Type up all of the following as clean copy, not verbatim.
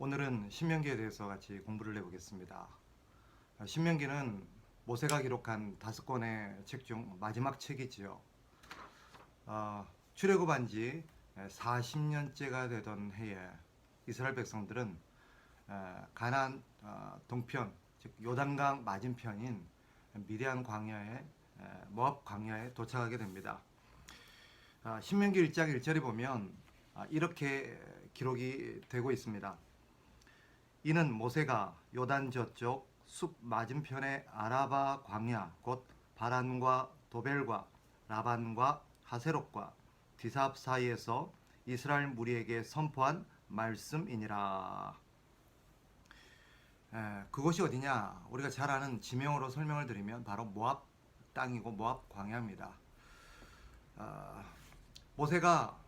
오늘은 신명기에 대해서 같이 공부를 해보겠습니다. 신명기는 모세가 기록한 5권의 책 중 마지막 책이지요. 출애굽한 지 40년째가 되던 해에 이스라엘 백성들은 가나안 동편, 즉 요단강 맞은편인 미디안 광야에 모압 광야에 도착하게 됩니다. 신명기 1장 1절에 보면 이렇게 기록이 되고 있습니다. 이는 모세가 요단 저쪽 숲 맞은편의 아라바 광야 곧 바란과 도벨과 라반과 하세롯과 디삽 사이에서 이스라엘 무리에게 선포한 말씀이니라. 그곳이 어디냐? 우리가 잘 아는 지명으로 설명을 드리면 바로 모압 땅이고 모압 광야입니다. 모세가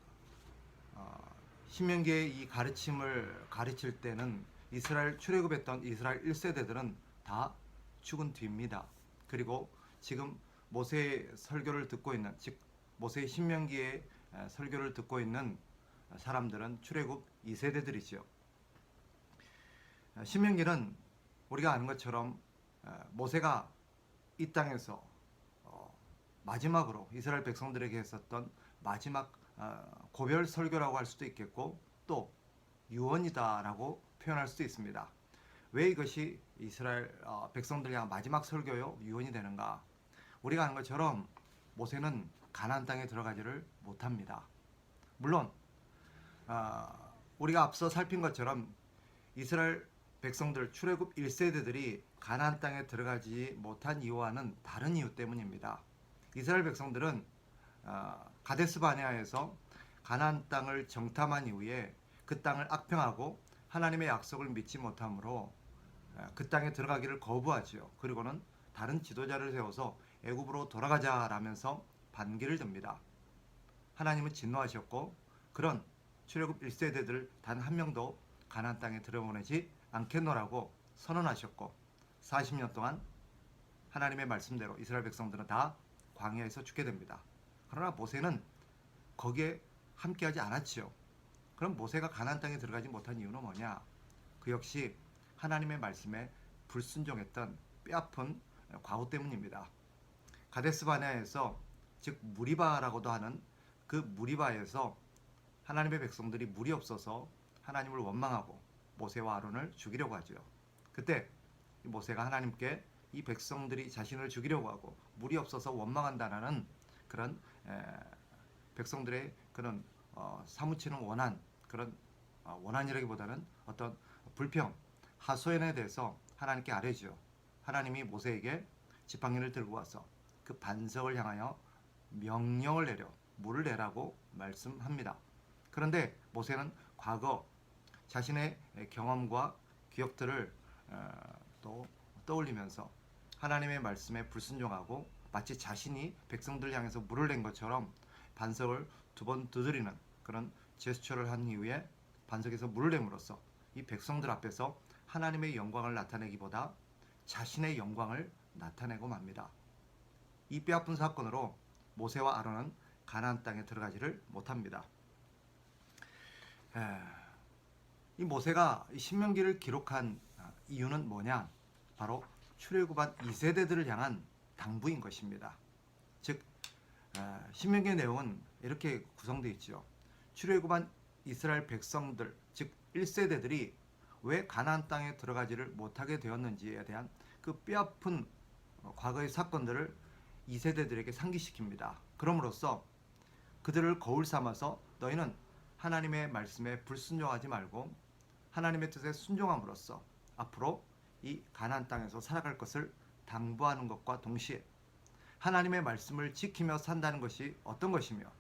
신명기의 이 가르침을 가르칠 때는 이스라엘 출애굽했던 이스라엘 1세대들은 다 죽은 뒤입니다. 그리고 지금 모세의 설교를 듣고 있는, 즉 모세의 신명기의 설교를 듣고 있는 사람들은 출애굽 2세대들이죠. 신명기는 우리가 아는 것처럼 모세가 이 땅에서 마지막으로 이스라엘 백성들에게 했었던 마지막 고별 설교라고 할 수도 있겠고 또 유언이다라고 표현할 수도 있습니다. 왜 이것이 이스라엘 백성들 향한 마지막 설교요 유언이 되는가? 우리가 아는 것처럼 모세는 가나안 땅에 들어가지를 못합니다. 물론 우리가 앞서 살핀 것처럼 이스라엘 백성들 출애굽 1세대들이 가나안 땅에 들어가지 못한 이유와는 다른 이유 때문입니다. 이스라엘 백성들은 가데스 바네아에서 가나안 땅을 정탐한 이후에 그 땅을 악평하고 하나님의 약속을 믿지 못하므로 그 땅에 들어가기를 거부하지요. 그리고는 다른 지도자를 세워서 애굽으로 돌아가자라면서 반기를 듭니다. 하나님은 진노하셨고 그런 출애굽 1세대들 단 한 명도 가나안 땅에 들여보내지 않겠노라고 선언하셨고 40년 동안 하나님의 말씀대로 이스라엘 백성들은 다 광야에서 죽게 됩니다. 그러나 모세는 거기에 함께하지 않았지요. 그럼 모세가 가나안 땅에 들어가지 못한 이유는 뭐냐? 그 역시 하나님의 말씀에 불순종했던 뼈아픈 과오 때문입니다. 가데스 바네아에서 즉 무리바라고도 하는 그 무리바에서 하나님의 백성들이 물이 없어서 하나님을 원망하고 모세와 아론을 죽이려고 하죠. 그때 모세가 하나님께 이 백성들이 자신을 죽이려고 하고 물이 없어서 원망한다는 그런 백성들의 그런 사무치는 원한, 그런 원한이라기보다는 어떤 불평, 하소연에 대해서 하나님께 아뢰죠. 하나님이 모세에게 지팡이를 들고 와서 그 반석을 향하여 명령을 내려 물을 내라고 말씀합니다. 그런데 모세는 과거 자신의 경험과 기억들을 또 떠올리면서 하나님의 말씀에 불순종하고 마치 자신이 백성들 향해서 물을 낸 것처럼 반석을 2번 두드리는 그런 제스처를 한 이후에 반석에서 물을 내므로써 이 백성들 앞에서 하나님의 영광을 나타내기보다 자신의 영광을 나타내고 맙니다. 이 뼈아픈 사건으로 모세와 아론은 가나안 땅에 들어가지를 못합니다. 이 모세가 신명기를 기록한 이유는 뭐냐? 바로 출애굽한 2세대들을 향한 당부인 것입니다. 즉 신명기의 내용은 이렇게 구성되어 있죠. 출애굽한 이스라엘 백성들, 즉 1세대들이 왜 가나안 땅에 들어가지를 못하게 되었는지에 대한 그 뼈아픈 과거의 사건들을 2세대들에게 상기시킵니다. 그럼으로써 그들을 거울 삼아서 너희는 하나님의 말씀에 불순종하지 말고 하나님의 뜻에 순종함으로써 앞으로 이 가나안 땅에서 살아갈 것을 당부하는 것과 동시에 하나님의 말씀을 지키며 산다는 것이 어떤 것이며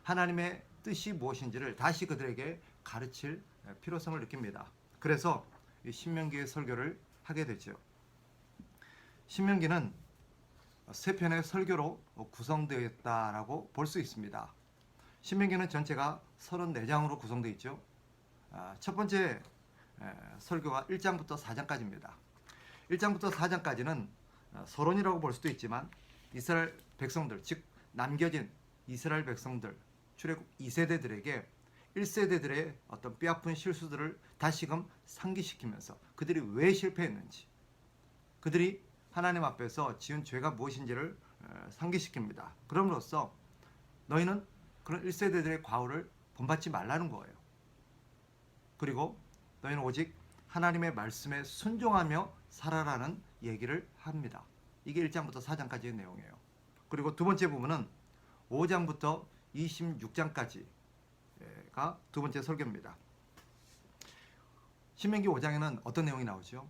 하나님의 뜻이 무엇인지를 다시 그들에게 가르칠 필요성을 느낍니다. 그래서 이 신명기의 설교를 하게 되죠. 신명기는 3편의 설교로 구성되어 있다라고 볼 수 있습니다. 신명기는 전체가 34장으로 구성되어 있죠. 첫 번째 설교가 1장부터 4장까지입니다. 1장부터 4장까지는 서론이라고 볼 수도 있지만 이스라엘 백성들, 즉 남겨진 이스라엘 백성들, 출애굽 2세대들에게 1세대들의 어떤 뼈아픈 실수들을 다시금 상기시키면서 그들이 왜 실패했는지, 그들이 하나님 앞에서 지은 죄가 무엇인지를 상기시킵니다. 그럼으로써 너희는 그런 1세대들의 과오를 본받지 말라는 거예요. 그리고 너희는 오직 하나님의 말씀에 순종하며 살아라는 얘기를 합니다. 이게 1장부터 4장까지의 내용이에요. 그리고 두 번째 부분은 5장부터 26장까지가 두 번째 설교입니다. 신명기 5장에는 어떤 내용이 나오죠?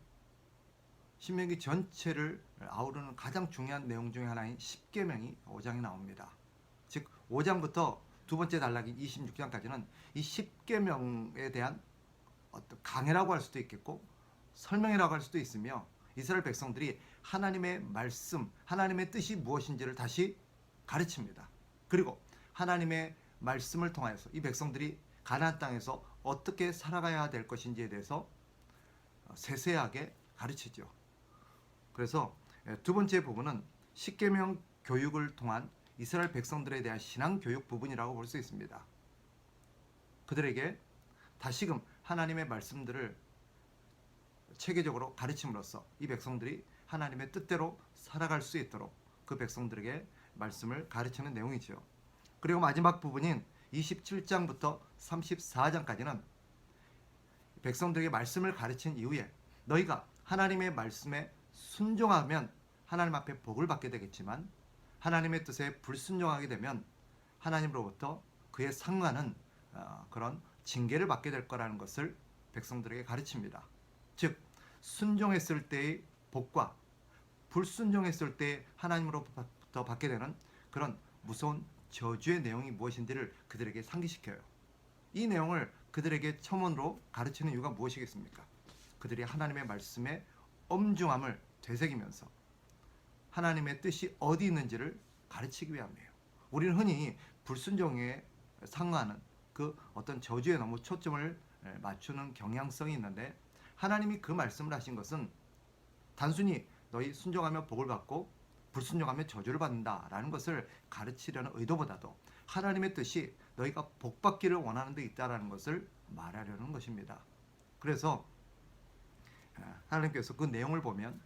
신명기 전체를 아우르는 가장 중요한 내용 중에 하나인 10계명이 5장에 나옵니다. 즉 5장부터 두 번째 단락인 26장까지는 이 10계명에 대한 어떤 강해라고 할 수도 있겠고 설명이라고 할 수도 있으며 이스라엘 백성들이 하나님의 말씀, 하나님의 뜻이 무엇인지를 다시 가르칩니다. 그리고 하나님의 말씀을 통하여서 이 백성들이 가나안 땅에서 어떻게 살아가야 될 것인지에 대해서 세세하게 가르치죠. 그래서 두 번째 부분은 십계명 교육을 통한 이스라엘 백성들에 대한 신앙 교육 부분이라고 볼 수 있습니다. 그들에게 다시금 하나님의 말씀들을 체계적으로 가르침으로써 이 백성들이 하나님의 뜻대로 살아갈 수 있도록 그 백성들에게 말씀을 가르치는 내용이죠. 그리고 마지막 부분인 27장부터 34장까지는 백성들에게 말씀을 가르친 이후에 너희가 하나님의 말씀에 순종하면 하나님 앞에 복을 받게 되겠지만 하나님의 뜻에 불순종하게 되면 하나님으로부터 그에 상응하는 그런 징계를 받게 될 거라는 것을 백성들에게 가르칩니다. 즉 순종했을 때의 복과 불순종했을 때 하나님으로부터 받게 되는 그런 무서운 저주의 내용이 무엇인지를 그들에게 상기시켜요. 이 내용을 그들에게 첨언으로 가르치는 이유가 무엇이겠습니까? 그들이 하나님의 말씀의 엄중함을 되새기면서 하나님의 뜻이 어디 있는지를 가르치기 위함이에요. 우리는 흔히 불순종에 상응하는 그 어떤 저주에 너무 초점을 맞추는 경향성이 있는데 하나님이 그 말씀을 하신 것은 단순히 너희 순종하며 복을 받고 불순종하며 저주를 받는다라는 것을 가르치려는 의도보다도 하나님의 뜻이 너희가 복받기를 원하는 데 있다라는 것을 말하려는 것입니다. 그래서 하나님께서 그 내용을 보면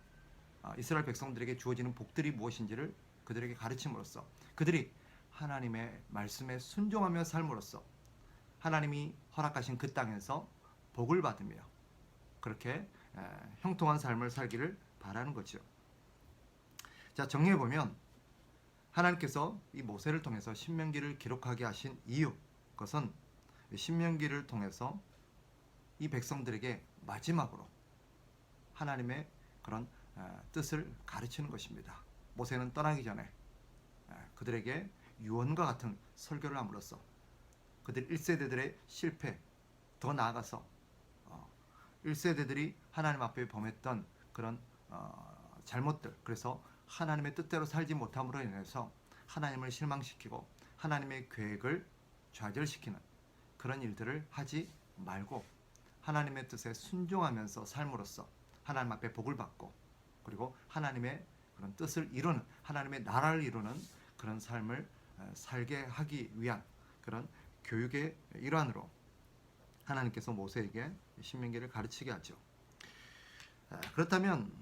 이스라엘 백성들에게 주어지는 복들이 무엇인지를 그들에게 가르침으로써 그들이 하나님의 말씀에 순종하며 삶으로써 하나님이 허락하신 그 땅에서 복을 받으며 그렇게 형통한 삶을 살기를 바라는 거죠. 자, 정리해 보면 하나님께서 이 모세를 통해서 신명기를 기록하게 하신 이유, 그것은 신명기를 통해서 이 백성들에게 마지막으로 하나님의 그런 뜻을 가르치는 것입니다. 모세는 떠나기 전에 그들에게 유언과 같은 설교를 함으로써 그들 1세대들의 실패, 더 나아가서 1세대들이 하나님 앞에 범했던 그런 잘못들, 그래서 하나님의 뜻대로 살지 못함으로 인해서 하나님을 실망시키고 하나님의 계획을 좌절시키는 그런 일들을 하지 말고 하나님의 뜻에 순종하면서 삶으로써 하나님 앞에 복을 받고 그리고 하나님의 그런 뜻을 이루는 하나님의 나라를 이루는 그런 삶을 살게 하기 위한 그런 교육의 일환으로 하나님께서 모세에게 신명기를 가르치게 하죠. 그렇다면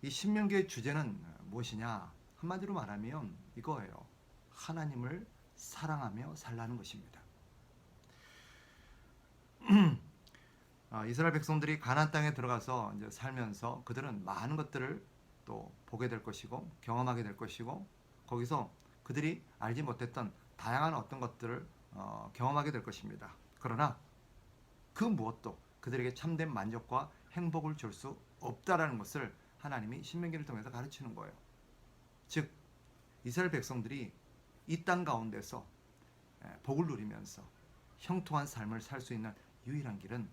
이 신명기의 주제는 무엇이냐? 한마디로 말하면 이거예요. 하나님을 사랑하며 살라는 것입니다. 이스라엘 백성들이 가나안 땅에 들어가서 이제 살면서 그들은 많은 것들을 또 보게 될 것이고 경험하게 될 것이고 거기서 그들이 알지 못했던 다양한 어떤 것들을 경험하게 될 것입니다. 그러나 그 무엇도 그들에게 참된 만족과 행복을 줄 수 없다라는 것을 하나님이 신명기를 통해서 가르치는 거예요. 즉 이스라엘 백성들이 이 땅 가운데서 복을 누리면서 형통한 삶을 살 수 있는 유일한 길은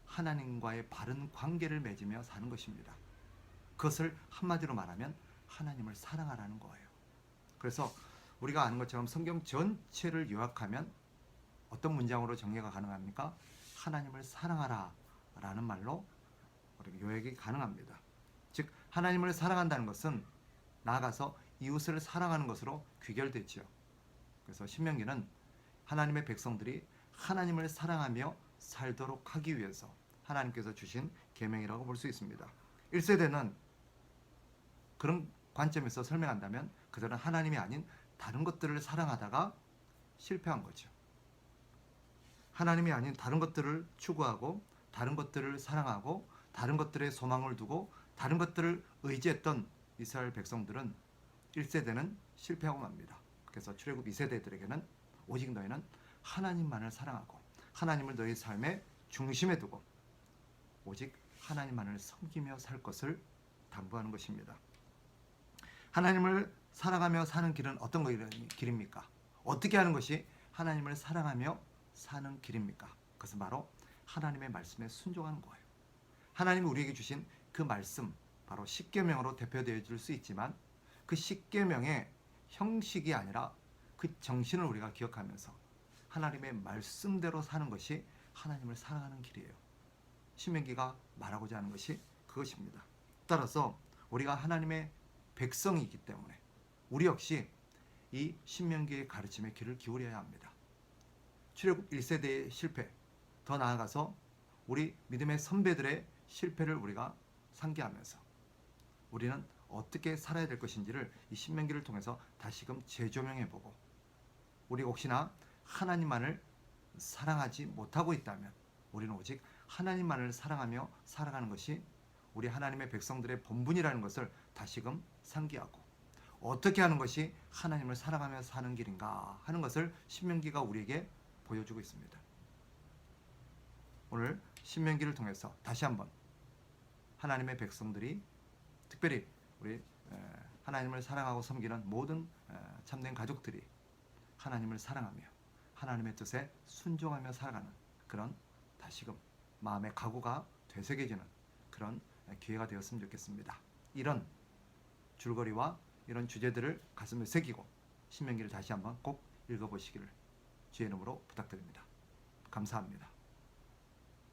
하나님과의 바른 관계를 맺으며 사는 것입니다. 그것을 한마디로 말하면 하나님을 사랑하라는 거예요. 그래서 우리가 아는 것처럼 성경 전체를 요약하면 어떤 문장으로 정리가 가능합니까? 하나님을 사랑하라 라는 말로 요약이 가능합니다. 즉 하나님을 사랑한다는 것은 나아가서 이웃을 사랑하는 것으로 귀결되죠. 그래서 신명기는 하나님의 백성들이 하나님을 사랑하며 살도록 하기 위해서 하나님께서 주신 계명이라고 볼 수 있습니다. 1세대는 그런 관점에서 설명한다면 그들은 하나님이 아닌 다른 것들을 사랑하다가 실패한 거죠. 하나님이 아닌 다른 것들을 추구하고 다른 것들을 사랑하고 다른 것들에 소망을 두고 다른 것들을 의지했던 이스라엘 백성들은 1세대는 실패하고 맙니다. 그래서 출애굽 2세대들에게는 오직 너희는 하나님만을 사랑하고 하나님을 너희 삶의 중심에 두고 오직 하나님만을 섬기며 살 것을 당부하는 것입니다. 하나님을 사랑하며 사는 길은 어떤 길입니까? 어떻게 하는 것이 하나님을 사랑하며 사는 길입니까? 그것은 바로 하나님의 말씀에 순종하는 거예요. 하나님이 우리에게 주신 그 말씀, 바로 십계명으로 대표되어질 수 있지만 그 십계명의 형식이 아니라 그 정신을 우리가 기억하면서 하나님의 말씀대로 사는 것이 하나님을 사랑하는 길이에요. 신명기가 말하고자 하는 것이 그것입니다. 따라서 우리가 하나님의 백성이기 때문에 우리 역시 이 신명기의 가르침에 귀를 기울여야 합니다. 출애굽 1세대의 실패, 더 나아가서 우리 믿음의 선배들의 실패를 우리가 상기하면서 우리는 어떻게 살아야 될 것인지를 이 신명기를 통해서 다시금 재조명해보고 우리가 혹시나 하나님만을 사랑하지 못하고 있다면 우리는 오직 하나님만을 사랑하며 살아가는 것이 우리 하나님의 백성들의 본분이라는 것을 다시금 상기하고 어떻게 하는 것이 하나님을 사랑하며 사는 길인가 하는 것을 신명기가 우리에게 보여주고 있습니다. 오늘 신명기를 통해서 다시 한번 하나님의 백성들이 특별히 우리 하나님을 사랑하고 섬기는 모든 참된 가족들이 하나님을 사랑하며 하나님의 뜻에 순종하며 살아가는 그런 다시금 마음의 각오가 되새겨지는 그런 기회가 되었으면 좋겠습니다. 이런 줄거리와 이런 주제들을 가슴에 새기고 신명기를 다시 한번 꼭 읽어보시기를 주의 이름으로 부탁드립니다. 감사합니다.